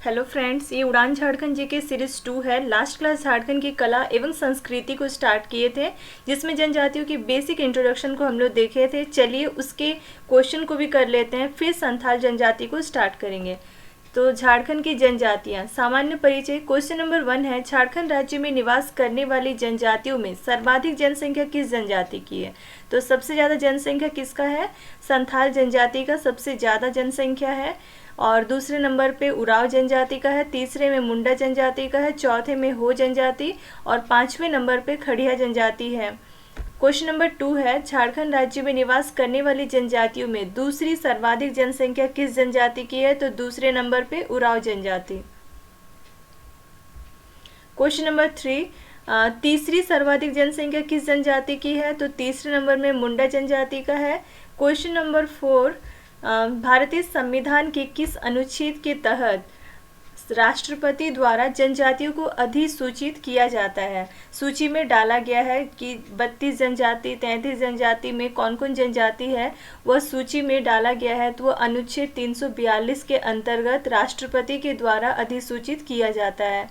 Hello friends, ये उड़ान झारखंड जी के सीरीज 2 है। लास्ट क्लास झारखंड की कला एवं संस्कृति को स्टार्ट किए थे, जिसमें जनजातियों की बेसिक इंट्रोडक्शन को हम लोग देखे थे। चलिए उसके क्वेश्चन को भी कर लेते हैं, फिर संथाल जनजाति को स्टार्ट करेंगे। तो झारखंड की जनजातियां, सामान्य परिचय। क्वेश्चन नंबर 1 है, झारखंड राज्य में निवास करने वाली जनजातियों में सर्वाधिक जनसंख्या किस जनजाति की है? तो सबसे ज़्यादा जनसंख्या किसका है? संथाल जनजाति का सबसे ज़्यादा जनसंख्या है। और दूसरे नंबर पे उराव जनजाति का है, तीसरे में मुंडा जनजाति का है, चौथे में हो जनजाति और पांचवें नंबर पे खड़िया जनजाति है। क्वेश्चन नंबर 2 है, झारखंड राज्य में निवास करने वाली जनजातियों में दूसरी सर्वाधिक जनसंख्या किस जनजाति की है? तो दूसरे नंबर पे उराव जनजाति। क्वेश्चन नंबर 3, तीसरी सर्वाधिक जनसंख्या किस जनजाति की है? तो तीसरे नंबर में मुंडा जनजाति का है। क्वेश्चन नंबर 4, भारतीय संविधान के किस अनुच्छेद के तहत राष्ट्रपति द्वारा जनजातियों को अधिसूचित किया जाता है? सूची में डाला गया है कि 32 जनजाति, 33 जनजाति में कौन कौन जनजाति है, वह सूची में डाला गया है। तो वह अनुच्छेद 342 के अंतर्गत राष्ट्रपति के द्वारा अधिसूचित किया जाता है।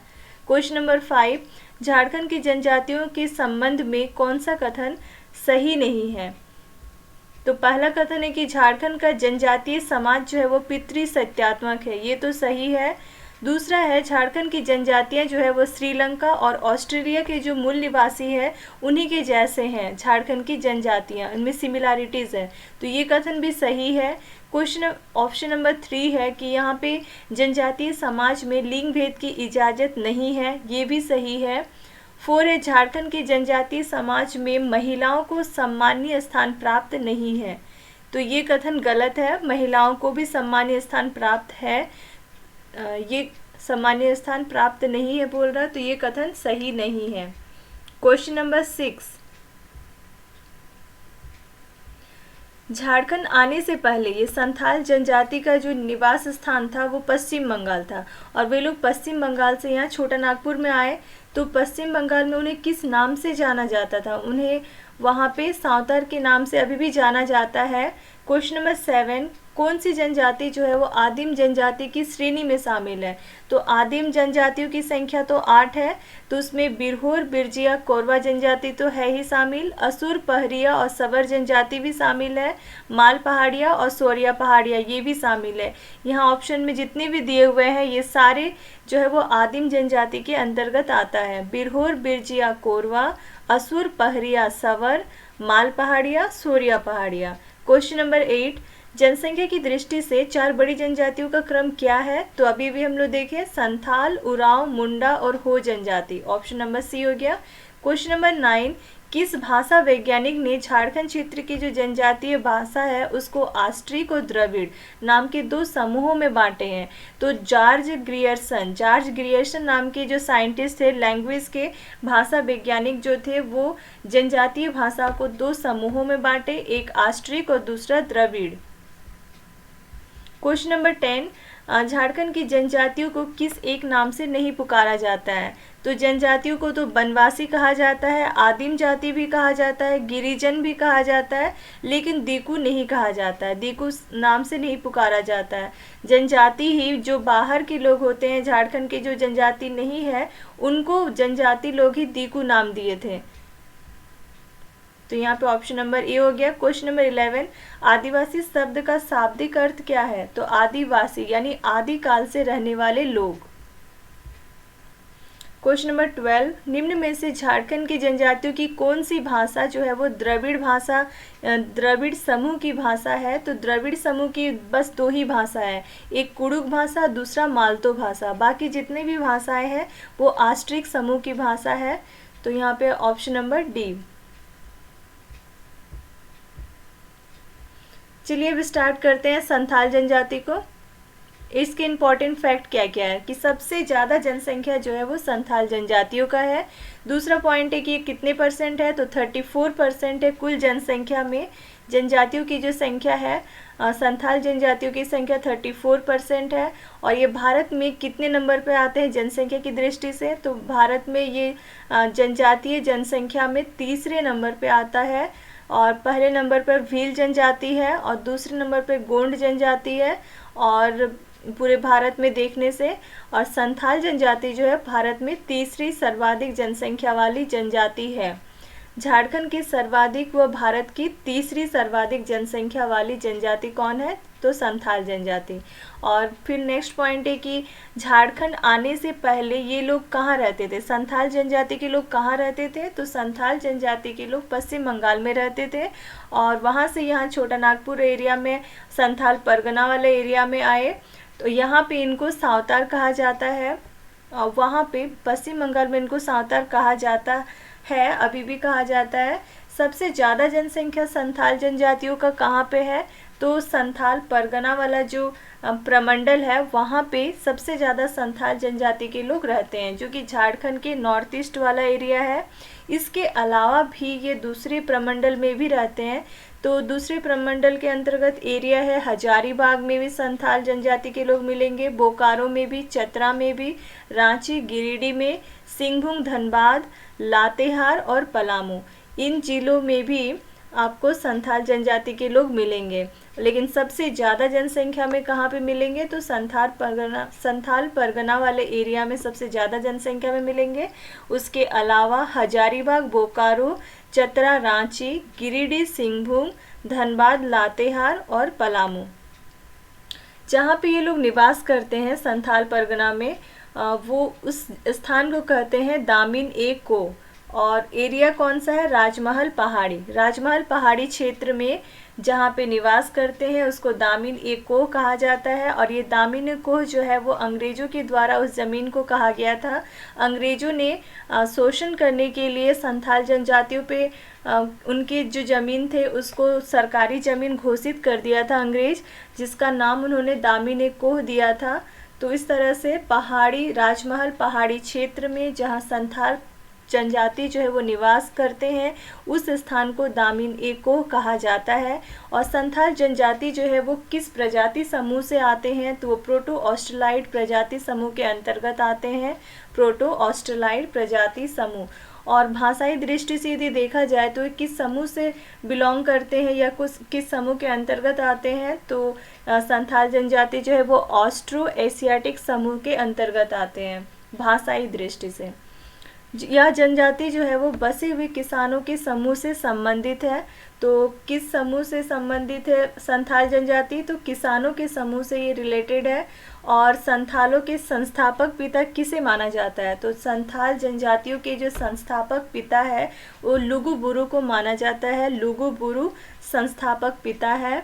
क्वेश्चन नंबर 5, झारखंड की जनजातियों के संबंध में कौन सा कथन सही नहीं है? तो पहला कथन है कि झारखंड का जनजातीय समाज जो है वो पितृसत्यात्मक है, ये तो सही है। दूसरा है, झारखंड की जनजातियां जो है वो श्रीलंका और ऑस्ट्रेलिया के जो मूल निवासी है उन्हीं के जैसे हैं। झारखंड की जनजातियां, इनमें सिमिलैरिटीज़ है, तो ये कथन भी सही है। क्वेश्चन ऑप्शन नंबर 3 है कि यहाँ पे जनजातीय समाज में लिंग भेद की इजाज़त नहीं है, ये भी सही है। 4 है, झारखंड के जनजातीय समाज में महिलाओं को सम्मानीय स्थान प्राप्त नहीं है, तो ये कथन गलत है। महिलाओं को भी सम्मानीय स्थान प्राप्त है, ये सम्मानीय स्थान प्राप्त नहीं है बोल रहा, तो ये कथन सही नहीं है। क्वेश्चन नंबर 6, झारखंड आने से पहले ये संथाल जनजाति का जो निवास स्थान था वो पश्चिम बंगाल था, और वे लोग पश्चिम बंगाल से यहाँ छोटा नागपुर में आए। तो पश्चिम बंगाल में उन्हें किस नाम से जाना जाता था? उन्हें वहाँ पे सांवतर के नाम से अभी भी जाना जाता है। क्वेश्चन नंबर 7, कौन सी जनजाति जो है वो आदिम जनजाति की श्रेणी में शामिल है? तो आदिम जनजातियों की संख्या तो 8 है, तो उसमें बिरहोर, बिरजिया, कोरवा जनजाति तो है ही शामिल, असुर, पहरिया और सवर जनजाति भी शामिल है, माल पहाड़िया और सोरिया पहाड़िया ये भी शामिल है। यहाँ ऑप्शन में जितने भी दिए हुए हैं ये सारे जो है वो आदिम जनजाति के अंतर्गत आता है। बिरहोर, बिरजिया, कोरवा, असुर, पहरिया, सवर, माल पहाड़िया, सोरिया पहाड़िया। क्वेश्चन नंबर 8, जनसंख्या की दृष्टि से 4 बड़ी जनजातियों का क्रम क्या है? तो अभी भी हम लोग देखें, संथाल, उरांव, मुंडा और हो जनजाति। ऑप्शन नंबर सी हो गया। क्वेश्चन नंबर 9, किस भाषा वैज्ञानिक ने झारखंड क्षेत्र की जो जनजातीय भाषा है उसको आस्ट्रिक और द्रविड़ नाम के 2 समूहों में बांटे हैं? तो जॉर्ज ग्रियर्सन नाम के जो साइंटिस्ट थे, लैंग्वेज के भाषा वैज्ञानिक जो थे, वो जनजातीय भाषा को 2 समूहों में बांटे, एक आस्ट्रिक और दूसरा द्रविड़। क्वेश्चन नंबर 10, झारखंड की जनजातियों को किस एक नाम से नहीं पुकारा जाता है? तो जनजातियों को तो बनवासी कहा जाता है, आदिम जाति भी कहा जाता है, गिरिजन भी कहा जाता है, लेकिन दीकू नहीं कहा जाता है, दीकू नाम से नहीं पुकारा जाता है। जनजाति ही जो बाहर के लोग होते हैं, झारखंड के जो जनजाति नहीं है उनको जनजाति लोग ही दीकू नाम दिए थे। तो यहाँ पे ऑप्शन नंबर ए हो गया। क्वेश्चन नंबर 11, आदिवासी शब्द का शाब्दिक अर्थ क्या है? तो आदिवासी यानी आदिकाल से रहने वाले लोग। क्वेश्चन नंबर 12, निम्न में से झारखंड की जनजातियों की कौन सी भाषा जो है वो द्रविड़ भाषा, द्रविड़ समूह की भाषा है? तो द्रविड़ समूह की बस 2 ही भाषा है, एक कुड़ुक भाषा, दूसरा मालतो भाषा। बाकी जितने भी भाषाएं हैं वो आस्ट्रिक समूह की भाषा है। तो यहाँ पे ऑप्शन नंबर डी। चलिए अब स्टार्ट करते हैं संथाल जनजाति को। इसके इम्पॉर्टेंट फैक्ट क्या क्या है कि सबसे ज़्यादा जनसंख्या जो है वो संथाल जनजातियों का है। दूसरा पॉइंट है कि ये कितने परसेंट है? तो 34% है कुल जनसंख्या में। जनजातियों की जो संख्या है, संथाल जनजातियों की संख्या 34% है। और ये भारत में कितने नंबर पे आते हैं जनसंख्या की दृष्टि से? तो भारत में ये जनजातीय जनसंख्या में तीसरे नंबर पे आता है, और पहले नंबर पर भील जनजाति है और दूसरे नंबर पर गोंड जनजाति है, और पूरे भारत में देखने से। और संथाल जनजाति जो है भारत में तीसरी सर्वाधिक जनसंख्या वाली जनजाति है। झारखंड की सर्वाधिक व भारत की तीसरी सर्वाधिक जनसंख्या वाली जनजाति कौन है? तो संथाल जनजाति। और फिर नेक्स्ट पॉइंट है कि झारखंड आने से पहले ये लोग कहाँ रहते थे? संथाल जनजाति के लोग कहाँ रहते थे? तो संथाल जनजाति के लोग पश्चिम बंगाल में रहते थे और वहाँ से यहाँ छोटा नागपुर एरिया में संथाल परगना वाले एरिया में आए। तो यहाँ पे इनको सावतार कहा जाता है और वहाँ पे पश्चिम बंगाल में इनको सावतार कहा जाता है, अभी भी कहा जाता है। सबसे ज़्यादा जनसंख्या संथाल जनजातियों का कहाँ पे है? तो संथाल परगना वाला जो प्रमंडल है वहाँ पे सबसे ज़्यादा संथाल जनजाति के लोग रहते हैं, जो कि झारखंड के नॉर्थ ईस्ट वाला एरिया है। इसके अलावा भी ये दूसरे प्रमंडल में भी रहते हैं। तो दूसरे प्रमंडल के अंतर्गत एरिया है हजारीबाग में भी संथाल जनजाति के लोग मिलेंगे, बोकारो में भी, चतरा में भी, रांची, गिरिडीह में, सिंहभूम, धनबाद, लातेहार और पलामू, इन जिलों में भी आपको संथाल जनजाति के लोग मिलेंगे। लेकिन सबसे ज़्यादा जनसंख्या में कहाँ पे मिलेंगे? तो संथाल परगना वाले एरिया में सबसे ज़्यादा जनसंख्या में मिलेंगे। उसके अलावा हजारीबाग, बोकारो, चतरा, रांची, गिरिडीह, सिंहभूम, धनबाद, लातेहार और पलामू, जहाँ पे ये लोग निवास करते हैं संथाल परगना में, वो उस स्थान को कहते हैं दामिन ए को। और एरिया कौन सा है? राजमहल पहाड़ी। राजमहल पहाड़ी क्षेत्र में जहाँ पे निवास करते हैं उसको दामिन ए कोह कहा जाता है। और ये दामिन ए कोह जो है वो अंग्रेज़ों के द्वारा उस ज़मीन को कहा गया था। अंग्रेज़ों ने शोषण करने के लिए संथाल जनजातियों पे उनकी जो ज़मीन थे उसको सरकारी ज़मीन घोषित कर दिया था अंग्रेज़, जिसका नाम उन्होंने दामिन ए कोह दिया था। तो इस तरह से पहाड़ी राजमहल पहाड़ी क्षेत्र में जहाँ संथाल जनजाति जो है वो निवास करते हैं उस स्थान को दामिन ए कोह कहा जाता है। और संथाल जनजाति जो है वो किस प्रजाति समूह से आते हैं? तो वो प्रोटो ऑस्ट्रेलाइड प्रजाति समूह के अंतर्गत आते हैं, प्रोटो ऑस्ट्रेलाइड प्रजाति समूह। और भाषाई दृष्टि से यदि देखा जाए तो किस समूह से बिलोंग करते हैं या किस समूह के अंतर्गत आते हैं? तो संथाल जनजाति जो है वो ऑस्ट्रो एशियाटिक समूह के अंतर्गत आते हैं भाषाई दृष्टि से। यह जनजाति जो है वो बसे हुए किसानों के समूह से संबंधित है। तो किस समूह से संबंधित है संथाल जनजाति? तो किसानों के समूह से ये रिलेटेड है। और संथालों के संस्थापक पिता किसे माना जाता है? तो संथाल जनजातियों के जो संस्थापक पिता है वो लुगु बुरु को माना जाता है। लुगु बुरु संस्थापक पिता है।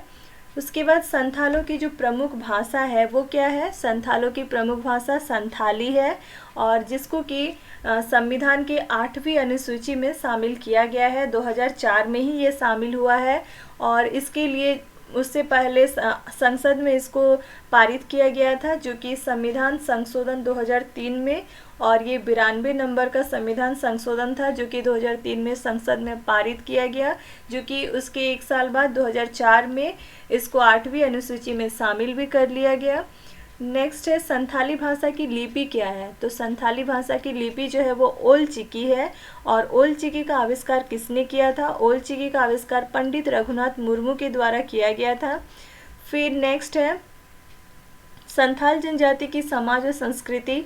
उसके बाद संथालों की जो प्रमुख भाषा है वो क्या है? संथालों की प्रमुख भाषा संथाली है और जिसको कि संविधान के 8वीं अनुसूची में शामिल किया गया है। 2004 में ही ये शामिल हुआ है और इसके लिए उससे पहले संसद में इसको पारित किया गया था, जो कि संविधान संशोधन 2003 में, और ये 92 नंबर का संविधान संशोधन था जो कि 2003 में संसद में पारित किया गया, जो कि उसके एक साल बाद 2004 में इसको 8वीं अनुसूची में शामिल भी कर लिया गया। नेक्स्ट है संथाली भाषा की लिपि क्या है? तो संथाली भाषा की लिपि जो है वो ओल चिकी है। और ओल चिकी का आविष्कार किसने किया था? ओल चिकी का आविष्कार पंडित रघुनाथ मुर्मू के द्वारा किया गया था। फिर नेक्स्ट है संथाल जनजाति की समाज और संस्कृति।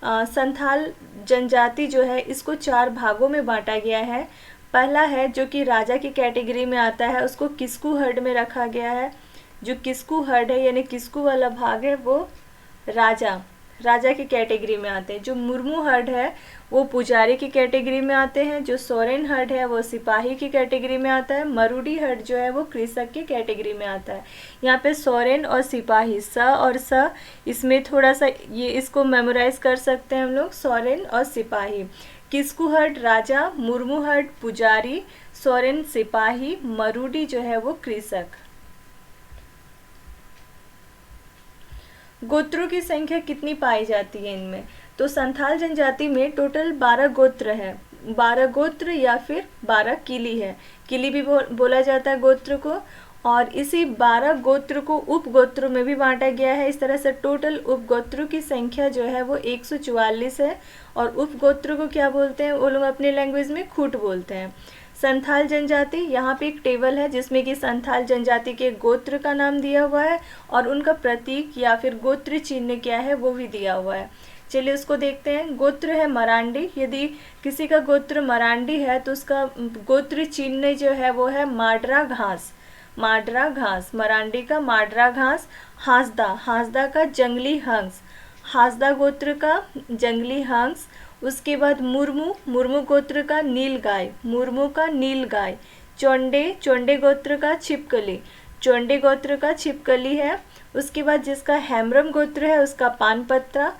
संथाल जनजाति जो है इसको 4 भागों में बांटा गया है। पहला है जो कि राजा की कैटेगरी में आता है, उसको किस्कू हर्ड में रखा गया है। जो किस्कू हर्ड है यानी किस्कू वाला भाग है वो राजा की कैटेगरी में आते हैं। जो मुर्मू हर्ड है वो पुजारी की कैटेगरी में आते हैं। जो सोरेन हर्ड है वो सिपाही की कैटेगरी में आता है। मरूडी हर्ड जो है वो कृषक की कैटेगरी में आता है। यहाँ पे सोरेन और सिपाही स और स, इसमें थोड़ा सा ये इसको मेमोराइज कर सकते हैं हम लोग, सोरेन और सिपाही। किस्कू हर्ड राजा, मुर्मू हर्ड पुजारी, सोरेन सिपाही, मरूडी जो है वो कृषक। गोत्रों की संख्या कितनी पाई जाती है इनमें? तो संथाल जनजाति में टोटल 12 गोत्र है। 12 गोत्र या फिर 12 किली है। किली भी बोला जाता है गोत्र को। और इसी 12 गोत्र को उप गोत्रों में भी बांटा गया है। इस तरह से टोटल उप गोत्रों की संख्या जो है वो 144 है। और उप गोत्रों को क्या बोलते हैं? वो लोग अपनी लैंग्वेज में खूट बोलते हैं। संथाल जनजाति, यहाँ पे एक टेबल है जिसमें कि संथाल जनजाति के गोत्र का नाम दिया हुआ है और उनका प्रतीक या फिर गोत्र चिन्ह क्या है वो भी दिया हुआ है। चलिए उसको देखते हैं। गोत्र है मरांडी, यदि किसी का गोत्र मरांडी है तो उसका गोत्र चिन्ह जो है वो है माडरा घास। माडरा घास, मरांडी का माडरा घास। हांसदा, हांसदा का जंगली हंस, हांसदा गोत्र का जंगली हंस। उसके बाद मुर्मू, मुर्मू गोत्र का नील गाय, मुर्मू का नील गाय। चोंडे, चोंडे गोत्र का छिपकली, चोंडे गोत्र का छिपकली है। उसके बाद जिसका हेम्ब्रम गोत्र है उसका पान पत्ता,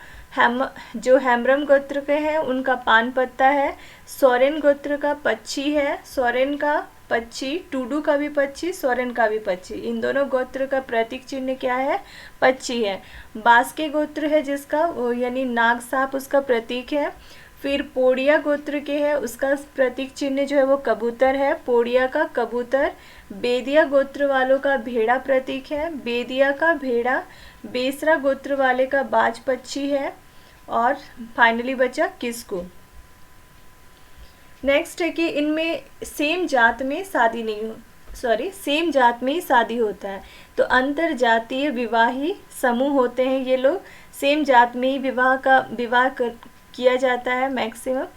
जो हेम्ब्रम गोत्र के हैं उनका पान पत्ता है। सोरेन गोत्र का पक्षी है, सोरेन का पक्षी, टूडू का भी पक्षी, सोरेन का भी पक्षी। इन दोनों गोत्र का प्रतीक चिन्ह क्या है? पक्षी है। बास्के गोत्र है जिसका यानी नाग सांप उसका प्रतीक है। फिर पोड़िया गोत्र के है उसका प्रतीक चिन्ह जो है वो कबूतर है, पोड़िया का कबूतर। बेदिया गोत्र वालों का भेड़ा प्रतीक है, बेदिया का भेड़ा। बेसरा गोत्र वाले का बाज पक्षी है। और फाइनली बचा किसको। नेक्स्ट है कि इनमें सेम जात में शादी नहीं हो सेम जात में ही शादी होता है। तो अंतर जातीय विवाही समूह होते हैं ये लोग, सेम जात में ही विवाह किया जाता है मैक्सिमम।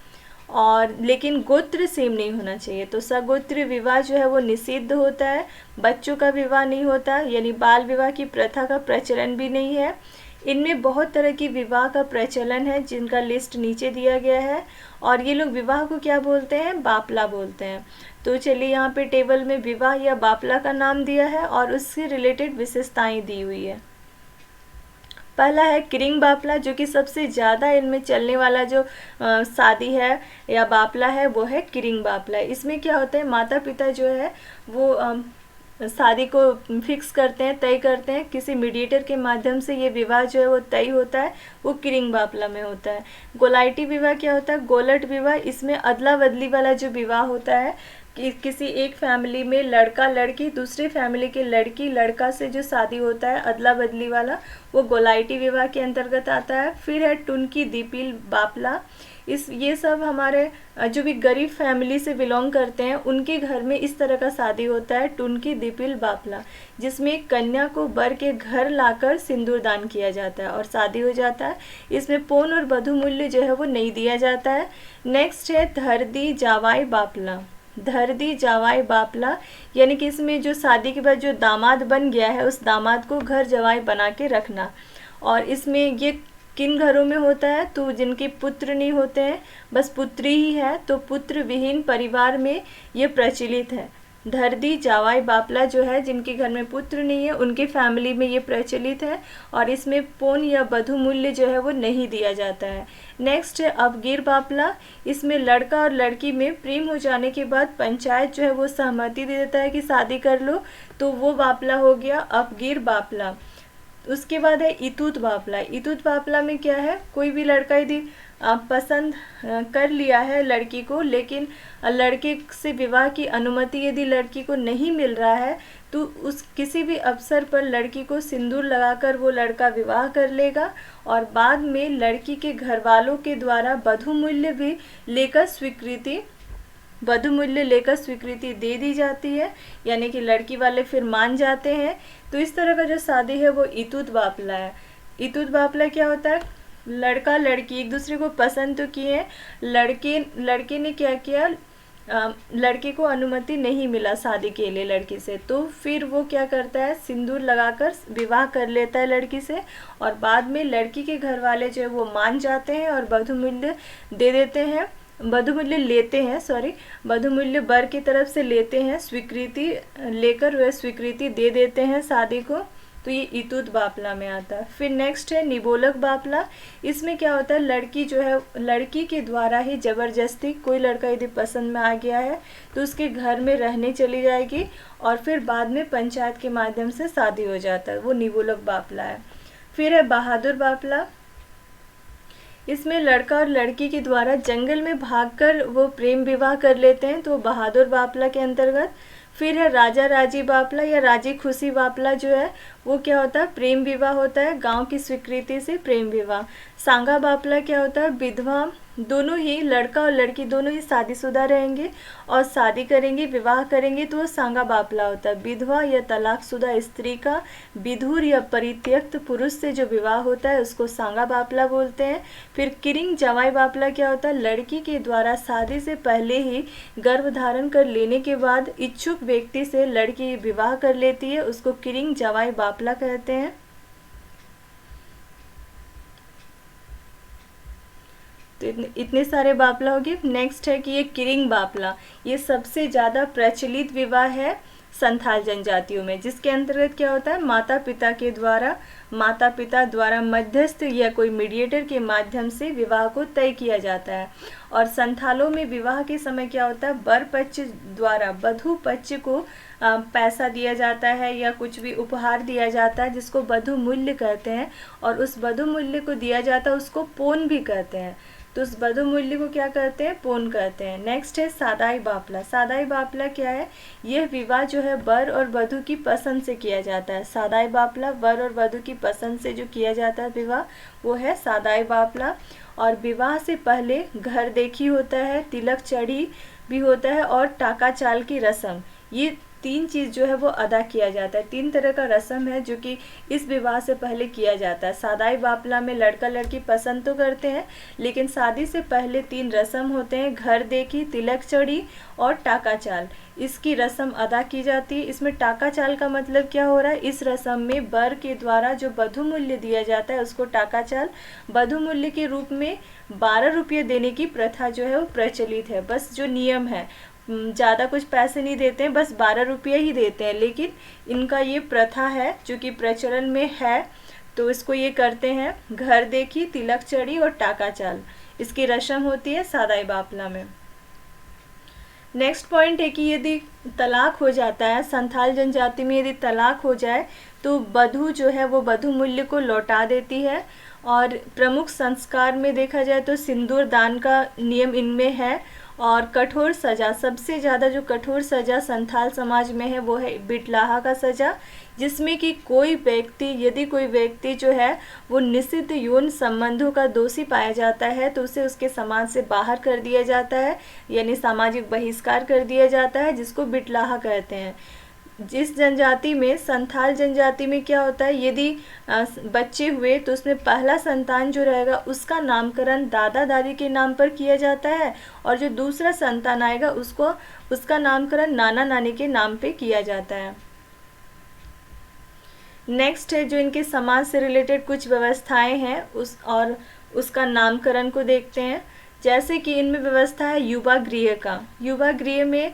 और लेकिन गोत्र सेम नहीं होना चाहिए, तो सगोत्र विवाह जो है वो निषिद्ध होता है। बच्चों का विवाह नहीं होता, यानी बाल विवाह की प्रथा का प्रचलन भी नहीं है। इनमें बहुत तरह की विवाह का प्रचलन है जिनका लिस्ट नीचे दिया गया है। और ये लोग विवाह को क्या बोलते हैं? बापला बोलते हैं। तो चलिए यहाँ पे टेबल में विवाह या बापला का नाम दिया है और उससे रिलेटेड विशेषताएं दी हुई है। पहला है किरिंग बापला, जो कि सबसे ज़्यादा इनमें चलने वाला जो शादी है या बापला है वो है किरिंग बापला। इसमें क्या होता है, माता पिता जो है वो शादी को फिक्स करते हैं, तय करते हैं, किसी मीडिएटर के माध्यम से ये विवाह जो है वो तय होता है, वो किरिंग बापला में होता है। गोलाइटी विवाह क्या होता है? गोलट विवाह, इसमें अदला बदली वाला जो विवाह होता है कि किसी एक फैमिली में लड़का लड़की, दूसरे फैमिली के लड़की लड़का से जो शादी होता है अदला बदली वाला, वो गोलाइटी विवाह के अंतर्गत आता है। फिर है टुनकी दीपिल बापला। ये सब हमारे जो भी गरीब फैमिली से बिलोंग करते हैं उनके घर में इस तरह का शादी होता है, टुनकी दीपिल बापला, जिसमें कन्या को वर के घर लाकर सिंदूर दान किया जाता है और शादी हो जाता है। इसमें पौन और वधु मूल्य जो है वो नहीं दिया जाता है। नेक्स्ट है धरदी जावाई बापला। धरदी जावाई बापला, यानी कि इसमें जो शादी के बाद जो दामाद बन गया है उस दामाद को घर जवाई बना के रखना। और इसमें ये किन घरों में होता है? तो जिनके पुत्र नहीं होते हैं, बस पुत्री ही है, तो पुत्र विहीन परिवार में ये प्रचलित है। धरदी जावाई बापला जो है जिनके घर में पुत्र नहीं है उनके फैमिली में ये प्रचलित है और इसमें पौन या वधु मूल्य जो है वो नहीं दिया जाता है। नेक्स्ट है अवगीर बापला। इसमें लड़का और लड़की में प्रेम हो जाने के बाद पंचायत जो है वो सहमति दे देता है कि शादी कर लो, तो वो बापला हो गया अवगीर बापला। उसके बाद है इतूत बापला। इतूत बापला में क्या है, कोई भी लड़का यदि पसंद कर लिया है लड़की को, लेकिन लड़के से विवाह की अनुमति यदि लड़की को नहीं मिल रहा है, तो उस किसी भी अवसर पर लड़की को सिंदूर लगाकर वो लड़का विवाह कर लेगा और बाद में लड़की के घर वालों के द्वारा वधु मूल्य भी लेकर स्वीकृति दे दी जाती है, यानी कि लड़की वाले फिर मान जाते हैं। तो इस तरह का जो शादी है वो इतूत बापला है। इतूत बापला क्या होता है? लड़का लड़की एक दूसरे को पसंद तो किए, लड़के ने क्या किया, लड़के को अनुमति नहीं मिला शादी के लिए लड़की से, तो फिर वो क्या करता है, सिंदूर लगाकर विवाह कर लेता है लड़की से और बाद में लड़की के घर वाले जो है वो मान जाते हैं और वधु मूल्य दे देते हैं, वधु मूल्य वर की तरफ से लेते हैं, स्वीकृति लेकर वह स्वीकृति दे देते हैं शादी को। तो ये इतूत बापला में आता है। फिर नेक्स्ट है निबोलक बापला। इसमें क्या होता है, लड़की जो है लड़की के द्वारा ही जबरदस्ती, कोई लड़का यदि पसंद में आ गया है तो उसके घर में रहने चली जाएगी और फिर बाद में पंचायत के माध्यम से शादी हो जाता है, वो निबोलक बापला है। फिर है बहादुर बापला। इसमें लड़का और लड़की के द्वारा जंगल में भागकर वो प्रेम विवाह कर लेते हैं, तो बहादुर बापला के अंतर्गत। फिर है राजा राजी बापला या राजी खुशी बापला, जो है वो क्या होता है, प्रेम विवाह होता है, गांव की स्वीकृति से प्रेम विवाह। सांगा बापला क्या होता है, विधवा दोनों ही, लड़का और लड़की दोनों ही शादीशुदा रहेंगे और शादी करेंगे, विवाह करेंगे, तो वो सांगा बापला होता है। विधवा या तलाकशुदा स्त्री का विधुर या परित्यक्त पुरुष से जो विवाह होता है उसको सांगा बापला बोलते हैं। फिर किरिंग जवाई बापला क्या होता है, लड़की के द्वारा शादी से पहले ही गर्भ धारण कर लेने के बाद इच्छुक व्यक्ति से लड़की विवाह कर लेती है, उसको किरिंग जवाई बापला कहते हैं। तो इतने सारे बापला हो गए। नेक्स्ट है कि ये किरिंग बापला, ये सबसे ज़्यादा प्रचलित विवाह है संथाल जनजातियों में, जिसके अंतर्गत क्या होता है, माता पिता द्वारा मध्यस्थ या कोई मीडिएटर के माध्यम से विवाह को तय किया जाता है। और संथालों में विवाह के समय क्या होता है, वर पक्ष द्वारा वधु पक्ष को पैसा दिया जाता है या कुछ भी उपहार दिया जाता है, जिसको वधु मूल्य कहते हैं, और उस वधु मूल्य को दिया जाता है उसको पोन भी कहते हैं। तो उस वधु मूल्य को क्या कहते हैं, पोन कहते हैं। नेक्स्ट है सादाई बापला। सादाई बापला क्या है, यह विवाह जो है वर और वधु की पसंद से किया जाता है। सादाई बापला वर और वधु की पसंद से जो किया जाता है विवाह, वो है सादाई बापला। और विवाह से पहले घर देखी होता है, तिलक चढ़ी भी होता है और टाका चाल की रस्म, ये 3 चीज़ जो है वो अदा किया जाता है। 3 तरह का रस्म है जो कि इस विवाह से पहले किया जाता है। सादाई बापला में लड़का लड़की पसंद तो करते हैं, लेकिन शादी से पहले 3 रस्म होते हैं, घर देखी, तिलक चढ़ी और टाका चाल। इसकी रस्म अदा की जाती है। इसमें टाका चाल का मतलब क्या हो रहा है, इस रस्म में वर के द्वारा जो वधु मूल्य दिया जाता है उसको टाका चाल, वधु मूल्य के रूप में 12 रुपये देने की प्रथा जो है वो प्रचलित है। बस जो नियम है, ज़्यादा कुछ पैसे नहीं देते हैं, बस 12 रुपये ही देते हैं, लेकिन इनका ये प्रथा है जो कि प्रचलन में है, तो इसको ये करते हैं। घर देखी, तिलक चढ़ी और टाका चाल, इसकी रस्म होती है सादाई बापला में। नेक्स्ट पॉइंट है कि यदि तलाक हो जाता है, संथाल जनजाति में यदि तलाक हो जाए तो वधु जो है वो वधु मूल्य को लौटा देती है। और प्रमुख संस्कार में देखा जाए तो सिंदूर दान का नियम इनमें है। और कठोर सज़ा, सबसे ज़्यादा जो कठोर सज़ा संथाल समाज में है वो है बिटलाहा का सज़ा, जिसमें कि यदि कोई व्यक्ति जो है वो निषिद्ध यौन संबंधों का दोषी पाया जाता है तो उसे उसके समाज से बाहर कर दिया जाता है, यानी सामाजिक बहिष्कार कर दिया जाता है, जिसको बिटलाहा कहते हैं। जिस जनजाति में, संथाल जनजाति में क्या होता है, यदि बच्चे हुए तो उसमें पहला संतान जो रहेगा उसका नामकरण दादा दादी के नाम पर किया जाता है, और जो दूसरा संतान आएगा उसका नामकरण नाना नानी के नाम पे किया जाता है। नेक्स्ट है जो इनके समाज से रिलेटेड कुछ व्यवस्थाएं हैं उसका नामकरण को देखते हैं। जैसे कि इनमें व्यवस्था है युवा गृह का। युवा गृह में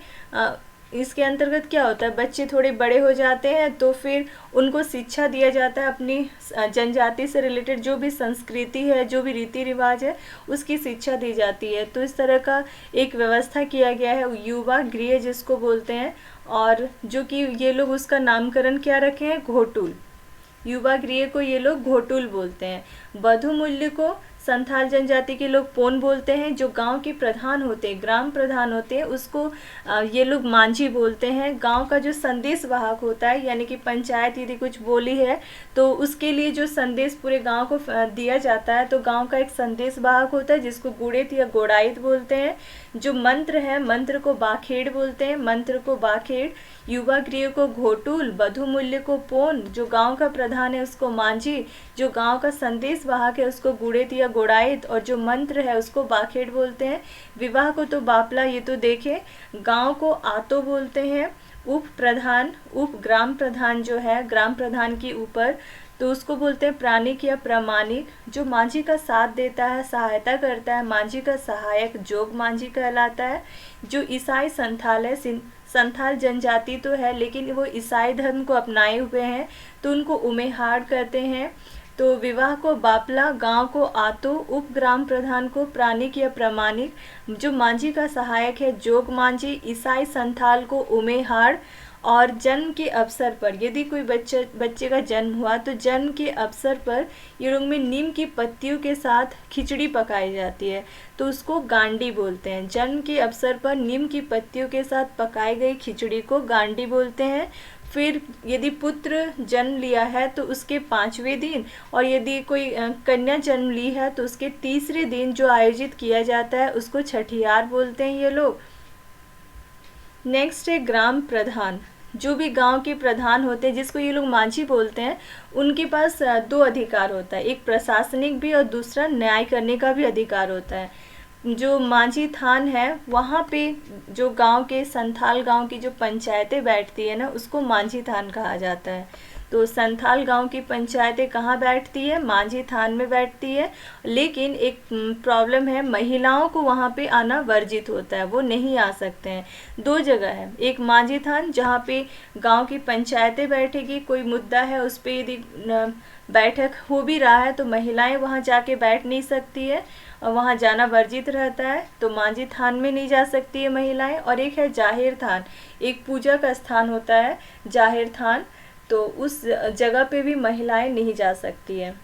इसके अंतर्गत क्या होता है, बच्चे थोड़े बड़े हो जाते हैं तो फिर उनको शिक्षा दिया जाता है, अपनी जनजाति से रिलेटेड जो भी संस्कृति है, जो भी रीति रिवाज है, उसकी शिक्षा दी जाती है। तो इस तरह का एक व्यवस्था किया गया है युवा गृह जिसको बोलते हैं, और जो कि ये लोग उसका नामकरण क्या रखे हैं, घोटुल। युवा गृह को ये लोग घोटुल बोलते हैं। वधु मूल्य को संथाल जनजाति के लोग पोन बोलते हैं। जो गांव के प्रधान होते हैं, ग्राम प्रधान होते हैं, उसको ये लोग मांझी बोलते हैं। गांव का जो संदेश वाहक होता है, यानी कि पंचायत यदि कुछ बोली है तो उसके लिए जो संदेश पूरे गांव को दिया जाता है, तो गांव का एक संदेश वाहक होता है जिसको गुड़ेत या गोड़ाइत बोलते हैं। जो मंत्र है, मंत्र को बाखेड़ बोलते हैं, मंत्र को बाखेड़। युवा गृह को घोटुल, वधु मूल्य को पोन, जो गांव का प्रधान है उसको मांझी, जो गांव का संदेश वाहक है उसको गुड़ेत या गोड़ाइत, और जो मंत्र है उसको बाखेड़ बोलते हैं। विवाह को तो बापला, ये तो देखे। गांव को आतो बोलते हैं। उप ग्राम प्रधान जो है, ग्राम प्रधान के ऊपर, तो उसको बोलते हैं प्राणिक या प्रामाणिक। जो मांझी का साथ देता है, सहायता करता है, मांझी का सहायक जोग मांझी कहलाता है। जो ईसाई संथाल है, संथाल जनजाति तो है लेकिन वो ईसाई धर्म को अपनाए हुए हैं, तो उनको उमेहाड़ कहते हैं। तो विवाह को बापला, गांव को आतो, उप ग्राम प्रधान को प्राणिक या प्रामाणिक, जो मांझी का सहायक है जोग मांझी, ईसाई संथाल को उमेहाड़। और जन्म के अवसर पर, यदि कोई बच्चे का जन्म हुआ तो जन्म के अवसर पर ये लोग में नीम की पत्तियों के साथ खिचड़ी पकाई जाती है, तो उसको गांडी बोलते हैं। जन्म के अवसर पर नीम की पत्तियों के साथ पकाई गई खिचड़ी को गांडी बोलते हैं। फिर यदि पुत्र जन्म लिया है तो उसके 5वें दिन, और यदि कोई कन्या जन्म ली है तो उसके 3रे दिन जो आयोजित किया जाता है उसको छठियार बोलते हैं ये लोग। नेक्स्ट है ग्राम प्रधान। जो भी गांव के प्रधान होते हैं, जिसको ये लोग माझी बोलते हैं, उनके पास 2 अधिकार होता है, एक प्रशासनिक भी और दूसरा न्याय करने का भी अधिकार होता है। जो माझी थान है वहाँ पे जो गांव के संथाल गांव की जो पंचायतें बैठती है ना, उसको माझी थान कहा जाता है। तो संथाल गांव की पंचायतें कहाँ बैठती है? माझी थान में बैठती है। लेकिन एक प्रॉब्लम है, महिलाओं को वहाँ पे आना वर्जित होता है, वो नहीं आ सकते हैं। 2 जगह है, एक माझी थान जहाँ पे गांव की पंचायतें बैठेगी, कोई मुद्दा है उस पर यदि बैठक हो भी रहा है तो महिलाएं वहाँ जाके बैठ नहीं सकती है, और वहाँ जाना वर्जित रहता है, तो माझी थान में नहीं जा सकती है महिलाएं। और एक है जाहिर थान, एक पूजा का स्थान होता है जाहिर थान, तो उस जगह पे भी महिलाएं नहीं जा सकती है।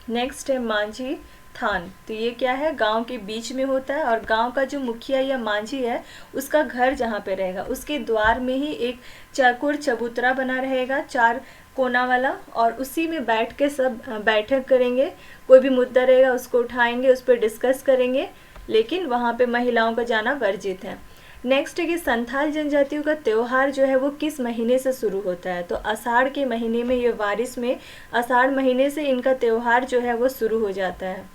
नेक्स्ट है माझी थान। तो ये क्या है? गांव के बीच में होता है, और गांव का जो मुखिया या माझी है उसका घर जहाँ पे रहेगा उसके द्वार में ही एक चौकोर चबूतरा बना रहेगा, 4 कोना वाला, और उसी में बैठ के सब बैठक करेंगे। कोई भी मुद्दा रहेगा उसको उठाएंगे, उस पर डिस्कस करेंगे, लेकिन वहाँ पे महिलाओं का जाना वर्जित है। नेक्स्ट है कि संथाल जनजातियों का त्यौहार जो है वो किस महीने से शुरू होता है? तो आषाढ़ के महीने में, ये वारिस में आषाढ़ महीने से इनका त्यौहार जो है वो शुरू हो जाता है।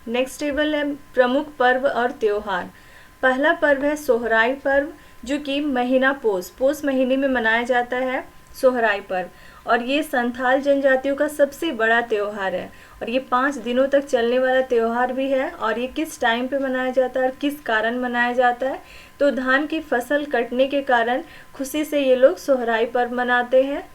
नेक्स्ट टेबल है प्रमुख पर्व और त्यौहार। पहला पर्व है सोहराई पर्व, जो कि महीना पोष महीने में मनाया जाता है सोहराई पर्व, और ये संथाल जनजातियों का सबसे बड़ा त्यौहार है, और ये 5 दिनों तक चलने वाला त्यौहार भी है। और ये किस टाइम पे मनाया जाता है और किस कारण मनाया जाता है? तो धान की फसल कटने के कारण खुशी से ये लोग सोहराई पर्व मनाते हैं।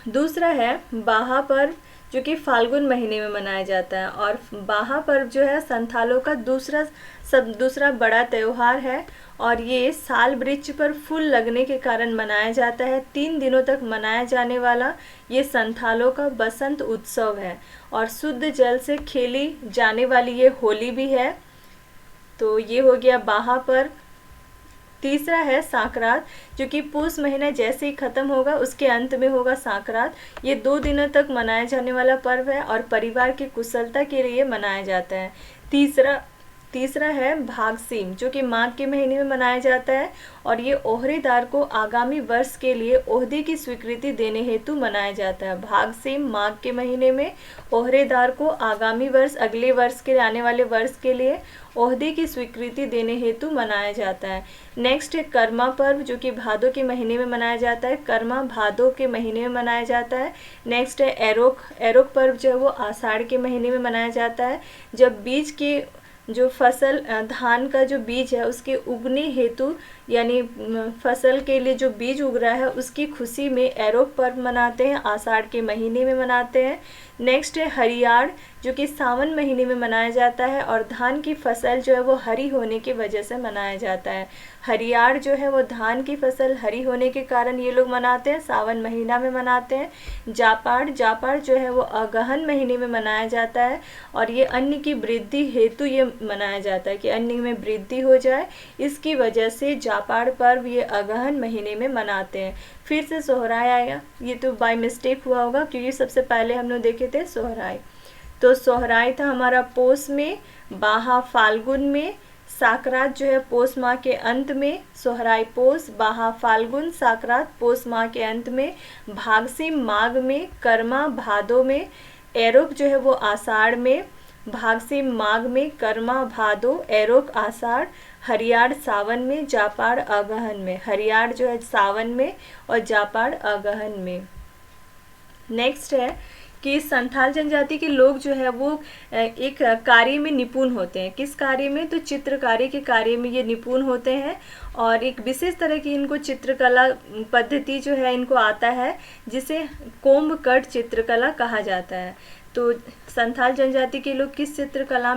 दूसरा है बाहा पर्व, जो कि फाल्गुन महीने में मनाया जाता है, और बाहा पर्व जो है संथालों का दूसरा बड़ा त्यौहार है, और ये साल वृक्ष पर फूल लगने के कारण मनाया जाता है। 3 दिनों तक मनाया जाने वाला ये संथालों का बसंत उत्सव है, और शुद्ध जल से खेली जाने वाली ये होली भी है। तो ये हो गया बाहा पर्व। तीसरा है सांकरात, जो कि पूस महीना जैसे ही खत्म होगा उसके अंत में होगा सांकरात। ये 2 दिनों तक मनाया जाने वाला पर्व है, और परिवार की कुशलता के लिए मनाया जाता है। तीसरा है भागसीम, जो कि माघ के महीने में मनाया जाता है, और ये ओहरेदार को आगामी वर्ष के लिए ओहदे की स्वीकृति देने हेतु मनाया जाता है। भागसीम माघ के महीने में ओहरेदार को आगामी वर्ष, अगले वर्ष के आने वाले वर्ष के लिए ओहदे की स्वीकृति देने हेतु मनाया जाता है। नेक्स्ट है कर्मा पर्व, जो कि भादों के महीने में मनाया जाता है। कर्मा भादों के महीने में मनाया जाता है। नेक्स्ट है एरोक पर्व, जो है वो आषाढ़ के महीने में मनाया जाता है, जब बीज के जो फसल धान का जो बीज है उसके उगने हेतु, यानी फसल के लिए जो बीज उग रहा है उसकी खुशी में एरोक पर्व मनाते हैं, आषाढ़ के महीने में मनाते हैं। नेक्स्ट है हरियाण, जो कि सावन महीने में मनाया जाता है, और धान की फसल जो है वो हरी होने की वजह से मनाया जाता है। हरियाण जो है वो धान की फसल हरी होने के कारण ये लोग मनाते हैं, सावन महीना में मनाते हैं। जापाड़ जो है वो अगहन महीने में मनाया जाता है, और ये अन्न की वृद्धि हेतु ये मनाया जाता है कि अन्न में वृद्धि हो जाए, इसकी वजह से जापाड़ पर्व ये अगहन महीने में मनाते हैं। फिर से सोहराई आएगा, ये तो बाय मिस्टेक हुआ होगा क्योंकि सबसे पहले हम लोग देखे थे सोहराई। तो सोहराई था हमारा पोष में, बाहा फाल्गुन में, साकरात जो है पोष माह के अंत में। सोहराई पोष, बाहा फाल्गुन, साकरात पोष माह के अंत में, भागसीम माघ में, कर्मा भादों में, एरोक जो है वो आषाढ़ में, भागसीम माघ में, कर्मा भादो, एरोक आषाढ़, हरियाण सावन में, जापाड़ अगहन में। हरियाण जो है सावन में और जापाड़ अगहन में। नेक्स्ट है कि संथाल जनजाति के लोग जो है वो एक कार्य में निपुण होते हैं। किस कार्य में? तो चित्रकारी के कार्य में ये निपुण होते हैं, और एक विशेष तरह की इनको चित्रकला पद्धति जो है इनको आता है, जिसे कोम्ब-कट चित्रकला कहा जाता है। तो संथाल जनजाति के लोग किस चित्रकला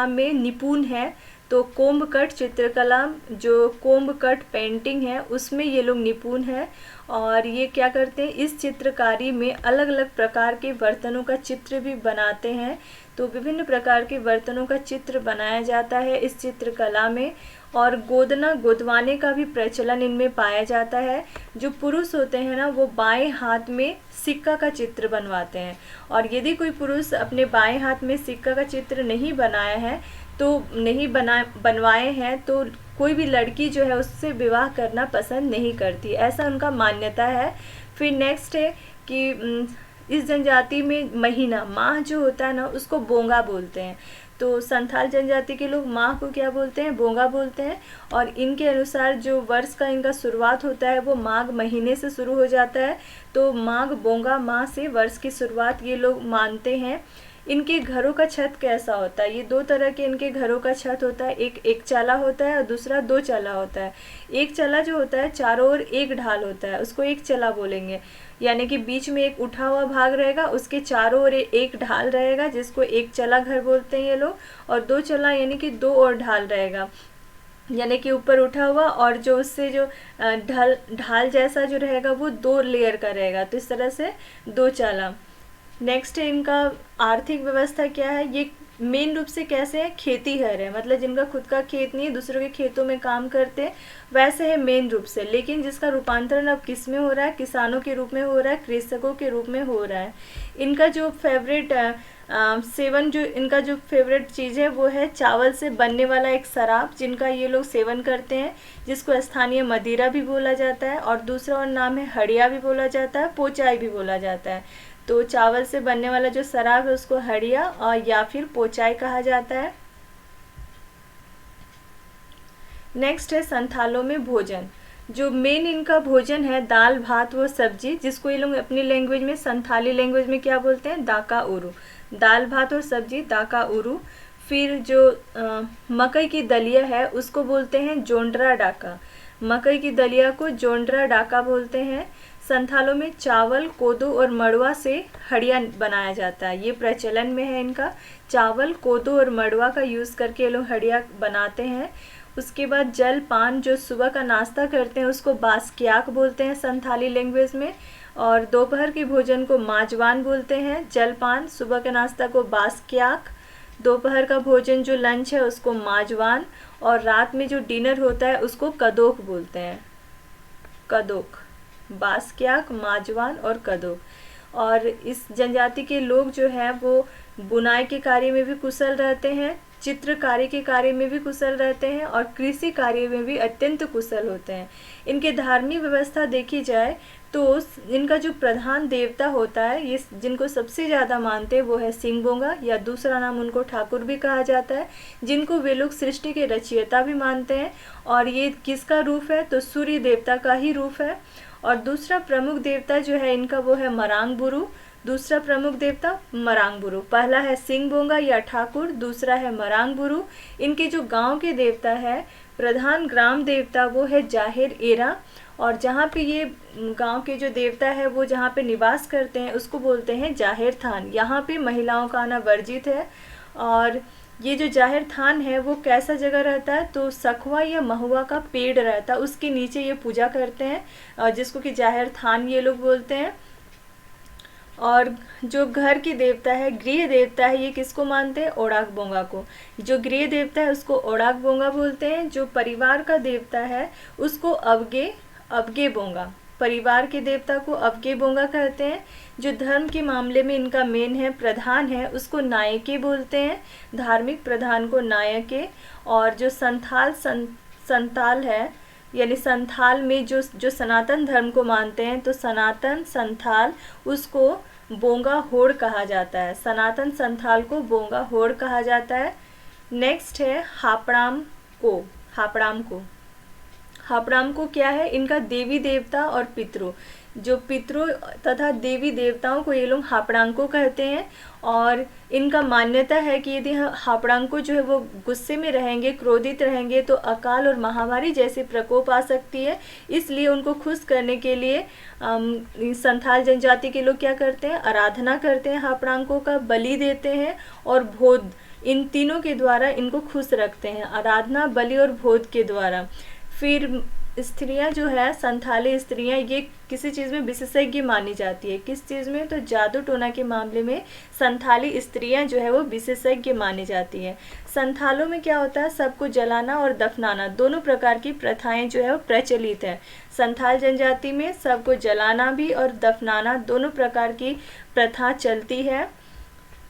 में निपुण है? तो कोम्ब-कट चित्रकला, जो कोम्ब-कट पेंटिंग है उसमें ये लोग निपुण है, और ये क्या करते हैं, इस चित्रकारी में अलग अलग प्रकार के बर्तनों का चित्र भी बनाते हैं, तो विभिन्न प्रकार के बर्तनों का चित्र बनाया जाता है इस चित्रकला में, और गोदना गोदवाने का भी प्रचलन इनमें पाया जाता है। जो पुरुष होते हैं ना, वो बाएं हाथ में सिक्का का चित्र बनवाते हैं, और यदि कोई पुरुष अपने बाएं हाथ में सिक्का का चित्र नहीं बनाया है तो बनवाए हैं तो कोई भी लड़की जो है उससे विवाह करना पसंद नहीं करती, ऐसा उनका मान्यता है। फिर नेक्स्ट है कि इस जनजाति में महीना, माह जो होता है ना, उसको बोंगा बोलते हैं। तो संथाल जनजाति के लोग माह को क्या बोलते हैं? बोंगा बोलते हैं। और इनके अनुसार जो वर्ष का इनका शुरुआत होता है वो माघ महीने से शुरू हो जाता है, तो माघ बोंगा माह से वर्ष की शुरुआत ये लोग मानते हैं। इनके घरों का छत कैसा होता है? ये दो तरह के इनके घरों का छत होता है, एक चाला होता है और दूसरा दो चाला होता है। एक चाला जो होता है चारों ओर एक ढाल होता है, उसको एक चला बोलेंगे, यानी कि बीच में एक उठा हुआ भाग रहेगा, उसके चारों ओर एक ढाल रहेगा जिसको एक चला घर बोलते हैं ये लोग। और दो चला यानी कि दो और ढाल रहेगा, यानी कि ऊपर उठा हुआ और जो उससे जो ढाल जैसा जो रहेगा वो दो लेयर का रहेगा, तो इस तरह से दो चाला। नेक्स्ट है इनका आर्थिक व्यवस्था क्या है? ये मेन रूप से कैसे है? खेती है, मतलब जिनका खुद का खेत नहीं है, दूसरों के खेतों में काम करते हैं, वैसे है मेन रूप से। लेकिन जिसका रूपांतरण अब किस में हो रहा है? किसानों के रूप में हो रहा है, कृषकों के रूप में हो रहा है। इनका जो फेवरेट सेवन, जो इनका जो फेवरेट चीज़ है वो है चावल से बनने वाला एक शराब, जिनका ये लोग सेवन करते हैं, जिसको स्थानीय मदिरा भी बोला जाता है, और दूसरा और नाम है हड़िया भी बोला जाता है, पोचाई भी बोला जाता है। तो चावल से बनने वाला जो शराब है उसको हड़िया और या फिर पोचाई कहा जाता है। नेक्स्ट है संथालों में भोजन। जो मेन इनका भोजन है दाल भात व सब्जी, जिसको ये लोग अपनी लैंग्वेज में, संथाली लैंग्वेज में क्या बोलते हैं? दाका उरू। दाल भात और सब्जी दाका उरू। फिर जो मकई की दलिया है उसको बोलते हैं जोंड्रा डाका। मकई की दलिया को जोंड्रा डाका बोलते हैं। संथालों में चावल, कोदो और मड़ुआ से हड़िया बनाया जाता है, ये प्रचलन में है इनका। चावल, कोदो और मड़ुआ का यूज़ करके ये लोग हड़िया बनाते हैं। उसके बाद जल पान, जो सुबह का नाश्ता करते हैं उसको बास्कियाक बोलते हैं संथाली लैंग्वेज में, और दोपहर के भोजन को माजवान बोलते हैं। जलपान, सुबह के नाश्ता को बास्कियाक, दोपहर का भोजन जो लंच है उसको माजवान, और रात में जो डिनर होता है उसको कदोक बोलते हैं। कदोक, बास्कियाक, माजवान और कदोक। और इस जनजाति के लोग जो हैं वो बुनाई के कार्य में भी कुशल रहते हैं, चित्रकारी के कार्य में भी कुशल रहते हैं, और कृषि कार्य में भी अत्यंत कुशल होते हैं। इनके धार्मिक व्यवस्था देखी जाए तो इनका जो प्रधान देवता होता है, ये जिनको सबसे ज़्यादा मानते हैं वो है सिंगबोंगा, या दूसरा नाम उनको ठाकुर भी कहा जाता है, जिनको वे लोग सृष्टि के रचयिता भी मानते हैं। और ये किसका रूप है? तो सूर्य देवता का ही रूप है। और दूसरा प्रमुख देवता जो है इनका वो है मरांग बुरु। दूसरा प्रमुख देवता मरांग बुरु, पहला है सिंगबोंगा या ठाकुर, दूसरा है मरांग बुरु। इनके जो गांव के देवता है, प्रधान ग्राम देवता वो है जाहिर एरा, और जहाँ पे ये गांव के जो देवता है वो जहाँ पे निवास करते हैं उसको बोलते हैं जाहिर थान। यहाँ पे महिलाओं का आना वर्जित है। और ये जो जाहिर थान है वो कैसा जगह रहता है? तो सखुआ या महुआ का पेड़ रहता है, उसके नीचे ये पूजा करते हैं, जिसको कि जाहिर थान ये लोग बोलते हैं। और जो घर की देवता है, गृह देवता है, ये किसको मानते हैं? ओड़ाक बोंगा को। जो गृह देवता है उसको ओड़ाक बोंगा बोलते हैं। जो परिवार का देवता है उसको अबगे बोंगा, परिवार के देवता को अबगे बोंगा कहते हैं। जो धर्म के मामले में इनका मेन है, प्रधान है, उसको नायके बोलते हैं, धार्मिक प्रधान को नायके। और जो संताल है, यानी संथाल में जो सनातन धर्म को मानते हैं, तो सनातन संथाल उसको बोंगा होड़ कहा जाता है। सनातन संथाल को बोंगा होड़ कहा जाता है। नेक्स्ट है हापड़ाम को। हापड़ाम को क्या है? इनका देवी देवता और पितरों, जो पितरों तथा देवी देवताओं को ये लोग हापड़ांको कहते हैं। और इनका मान्यता है कि यदि हापड़ांको जो है वो गुस्से में रहेंगे, क्रोधित रहेंगे, तो अकाल और महामारी जैसे प्रकोप आ सकती है। इसलिए उनको खुश करने के लिए संथाल जनजाति के लोग क्या करते हैं? आराधना करते हैं, हापड़ांको का बलि देते हैं, और भोद, इन तीनों के द्वारा इनको खुश रखते हैं, आराधना, बलि और भोद के द्वारा। फिर स्त्रियां जो है, संथाली स्त्रियां, ये किसी चीज़ में विशेषज्ञ मानी जाती है। किस चीज़ में? तो जादू टोना के मामले में संथाली स्त्रियां जो है वो विशेषज्ञ मानी जाती हैं। संथालों में क्या होता है, सबको जलाना और दफनाना दोनों प्रकार की प्रथाएं जो है वो प्रचलित है। संथाल जनजाति में सबको जलाना भी और दफनाना दोनों प्रकार की प्रथा चलती है।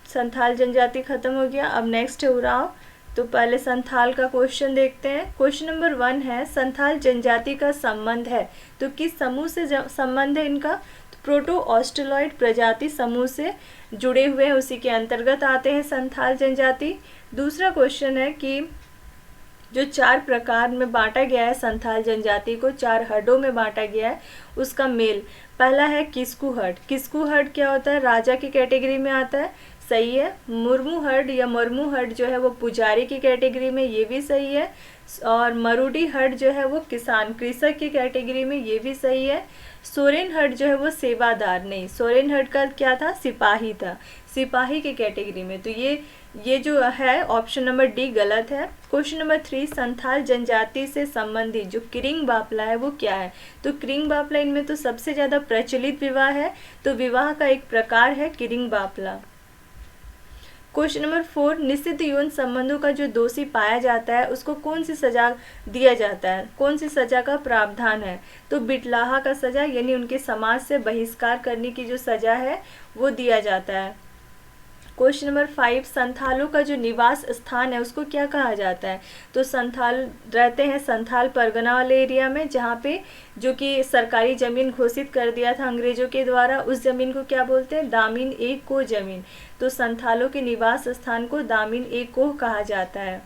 संथाल जनजाति खत्म हो गया। अब नेक्स्ट है उरांव। तो पहले संथाल का क्वेश्चन देखते हैं। क्वेश्चन नंबर 1 है, संथाल जनजाति का संबंध है, तो किस समूह से संबंध है इनका? तो प्रोटो ऑस्ट्रेलॉइड प्रजाति समूह से जुड़े हुए हैं, उसी के अंतर्गत आते हैं संथाल जनजाति। दूसरा क्वेश्चन है कि जो 4 प्रकार में बांटा गया है संथाल जनजाति को, 4 हड्डों में बांटा गया है, उसका मेल। पहला है किस्कू हड्ड। किस्कू हड्ड क्या होता है? राजा की कैटेगरी में आता है, सही है। मुर्मू हड्ड या मरमू हड्ड जो है वो पुजारी की कैटेगरी में, ये भी सही है। और मरूडी हड्ड जो है वो किसान कृषक की कैटेगरी में, ये भी सही है। सोरेन हड्ड जो है वो सेवादार, नहीं, सोरेन हड्ड का क्या था? सिपाही था, सिपाही की कैटेगरी में। तो ये जो है ऑप्शन नंबर डी गलत है। क्वेश्चन नंबर 3, संथाल जनजाति से संबंधित जो किरिंग बापला है वो क्या है? तो किरिंग बापला इनमें तो सबसे ज़्यादा प्रचलित विवाह है, तो विवाह का एक प्रकार है किरिंग बापला। क्वेश्चन नंबर 4, निषिद्ध यौन संबंधों का जो दोषी पाया जाता है उसको कौन सी सजा दिया जाता है? कौन सी सजा का प्रावधान है? तो बिटलाहा का सजा, यानी उनके समाज से बहिष्कार करने की जो सजा है वो दिया जाता है। क्वेश्चन नंबर 5, संथालों का जो निवास स्थान है उसको क्या कहा जाता है? तो संथाल रहते हैं संथाल परगना वाले एरिया में, जहाँ पे जो कि सरकारी ज़मीन घोषित कर दिया था अंग्रेजों के द्वारा, उस ज़मीन को क्या बोलते हैं? दामिन ए कोह ज़मीन। तो संथालों के निवास स्थान को दामिन ए कोह कहा जाता है।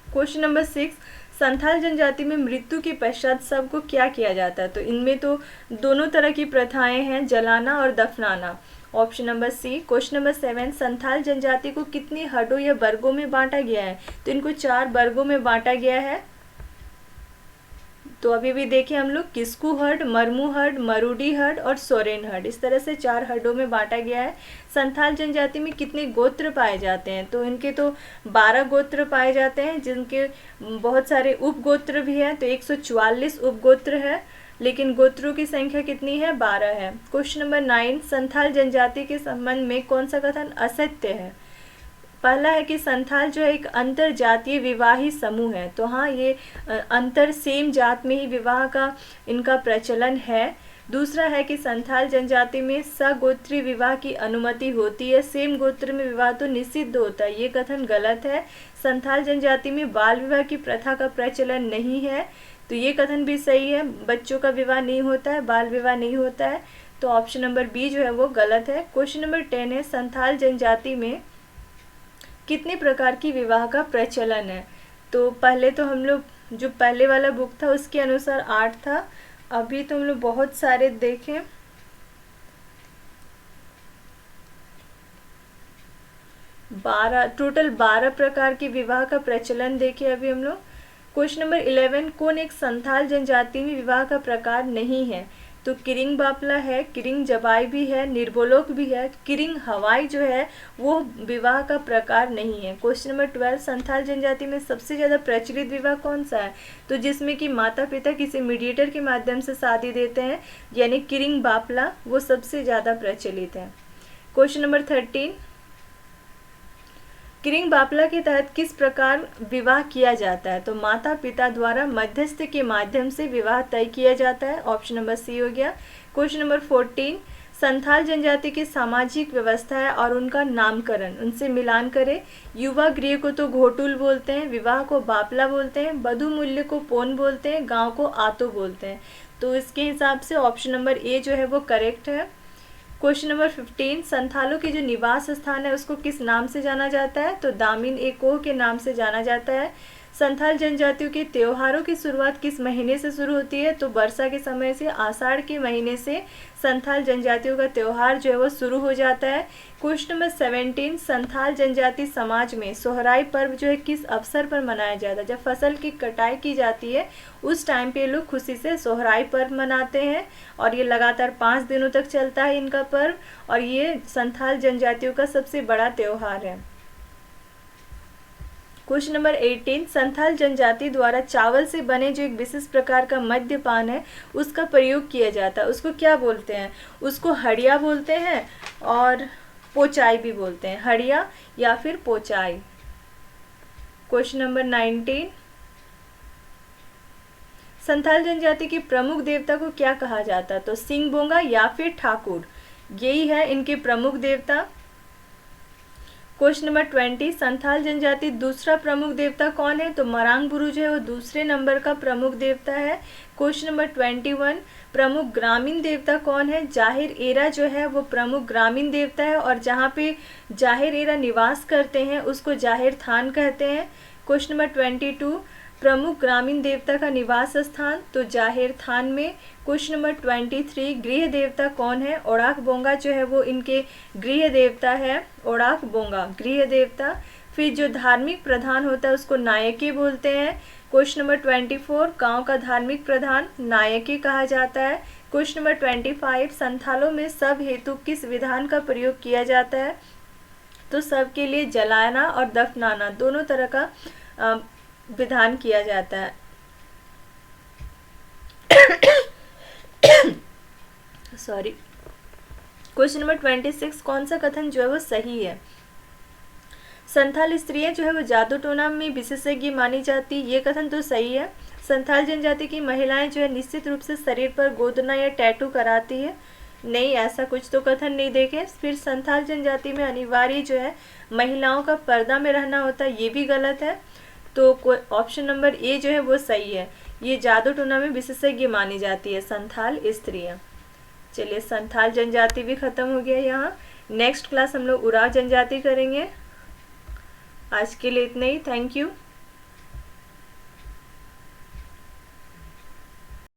क्वेश्चन नंबर 6, संथाल जनजाति में मृत्यु के पश्चात शव को क्या किया जाता है? तो इनमें तो दोनों तरह की प्रथाएं हैं, जलाना और दफनाना। Option number C. Question number 7, Santhal जनजाति को कितने हड्डों या वर्गों में बांटा गया है? तो इनको 4 वर्गों में बांटा गया है। तो अभी भी देखें हम लोग, किस्कू हड्ड, मरमू हड्ड, मरूडी हड्ड और सोरेन हड्ड, इस तरह से 4 हड्डों में बांटा गया है। संथाल जनजाति में कितने गोत्र पाए जाते हैं? तो इनके तो 12 गोत्र पाए जाते हैं, जिनके बहुत सारे उपगोत्र भी हैं, तो 144 उपगोत्र है, लेकिन गोत्रों की संख्या कितनी है? 12 है। क्वेश्चन नंबर 9, संथाल जनजाति के संबंध में कौन सा कथन असत्य है? पहला है कि संथाल जो है एक अंतर जातीय विवाही समूह है, तो हाँ, ये अंतर सेम जात में ही विवाह का इनका प्रचलन है। दूसरा है कि संथाल जनजाति में सगोत्री विवाह की अनुमति होती है, सेम गोत्र में विवाह तो निषिद्ध होता है, ये कथन गलत है। संथाल जनजाति में बाल विवाह की प्रथा का प्रचलन नहीं है, तो ये कथन भी सही है, बच्चों का विवाह नहीं होता है, बाल विवाह नहीं होता है, तो ऑप्शन नंबर बी जो है वो गलत है। क्वेश्चन नंबर 10 है, संथाल जनजाति में कितने प्रकार की विवाह का प्रचलन है? तो पहले तो हम लोग जो पहले वाला बुक था उसके अनुसार 8 था, अभी तो हम लोग बहुत सारे देखें, 12 टोटल 12 प्रकार के विवाह का प्रचलन देखे अभी हम लोग। क्वेश्चन नंबर 11, कौन एक संथाल जनजाति में विवाह का प्रकार नहीं है? तो किरिंग बापला है, किरिंग जबाई भी है, निर्बोलोक भी है, किरिंग हवाई जो है वो विवाह का प्रकार नहीं है। क्वेश्चन नंबर 12, संथाल जनजाति में सबसे ज़्यादा प्रचलित विवाह कौन सा है? तो जिसमें कि माता पिता किसी मीडिएटर के माध्यम से शादी देते हैं, यानी किरिंग बापला, वो सबसे ज़्यादा प्रचलित है। क्वेश्चन नंबर 13, किरिंग बापला के तहत किस प्रकार विवाह किया जाता है? तो माता पिता द्वारा मध्यस्थ के माध्यम से विवाह तय किया जाता है, ऑप्शन नंबर सी हो गया। क्वेश्चन नंबर 14, संथाल जनजाति की सामाजिक व्यवस्था है और उनका नामकरण, उनसे मिलान करें। युवा गृह को तो घोटुल बोलते हैं, विवाह को बापला बोलते हैं, बधु मूल्य को पोन बोलते हैं, गाँव को आतो बोलते हैं, तो इसके हिसाब से ऑप्शन नंबर ए जो है वो करेक्ट है। क्वेश्चन नंबर 15, संथालों के जो निवास स्थान है उसको किस नाम से जाना जाता है? तो दामिन ए कोह के नाम से जाना जाता है। संथाल जनजातियों के त्योहारों की शुरुआत किस महीने से शुरू होती है? तो वर्षा के समय से, आषाढ़ के महीने से संथाल जनजातियों का त्यौहार जो है वो शुरू हो जाता है। क्वेश्चन नंबर 17, संथाल जनजाति समाज में सोहराई पर्व जो है किस अवसर पर मनाया जाता है? जब फसल की कटाई की जाती है उस टाइम पे लोग खुशी से सोहराई पर्व मनाते हैं, और ये लगातार 5 दिनों तक चलता है इनका पर्व, और ये संथाल जनजातियों का सबसे बड़ा त्यौहार है। क्वेश्चन नंबर 18, संथाल जनजाति द्वारा चावल से बने जो एक विशेष प्रकार का मद्यपान है उसका प्रयोग किया जाता है, उसको क्या बोलते हैं? उसको हड़िया बोलते हैं और पोचाई भी बोलते हैं, हड़िया या फिर पोचाई। क्वेश्चन नंबर 19, संथाल जनजाति की प्रमुख देवता को क्या कहा जाता है? तो सिंगबोंगा या फिर ठाकुर, यही है इनके प्रमुख देवता। क्वेश्चन नंबर 20, संथाल जनजाति दूसरा प्रमुख देवता कौन है? तो मरांग बुरु जो है वो दूसरे नंबर का प्रमुख देवता है। क्वेश्चन नंबर 21, प्रमुख ग्रामीण देवता कौन है? जाहिर एरा जो है वो प्रमुख ग्रामीण देवता है और जहाँ पे जाहिर एरा निवास करते हैं उसको जाहिर थान कहते हैं। क्वेश्चन नंबर 22, प्रमुख ग्रामीण देवता का निवास स्थान, तो जाहिर थान में। क्वेश्चन नंबर 23, गृह देवता कौन है? ओड़ाक बोंगा जो है वो इनके गृह देवता है, ओड़ाक बोंगा गृह देवता। फिर जो धार्मिक प्रधान होता है उसको नायके बोलते हैं। क्वेश्चन नंबर 24, गांव का धार्मिक प्रधान नायके कहा जाता है। क्वेश्चन नंबर 25, संथालों में सब हेतु किस विधान का प्रयोग किया जाता है? तो सब के लिए जलाना और दफनाना दोनों तरह का विधान किया जाता है। सॉरी। क्वेश्चन नंबर 26, कौन सा कथन जो है वो सही है? संथाल स्त्रियां जो है वो जादू टोना में विशेषज्ञ मानी जाती, ये कथन तो सही है। संथाल जनजाति की महिलाएं जो है निश्चित रूप से शरीर पर गोदना या टैटू कराती है, नहीं, ऐसा कुछ तो कथन नहीं देखे। फिर संथाल जनजाति में अनिवार्य जो है महिलाओं का पर्दा में रहना होता है, ये भी गलत है। तो ऑप्शन नंबर ए जो है वो सही है, ये जादू टोना में विशेषज्ञ मानी जाती है संथाल स्त्रियां। चलिए, संथाल जनजाति भी खत्म हो गया यहाँ। नेक्स्ट क्लास हम लोग उराव जनजाति करेंगे। आज के लिए इतना ही। Thank you.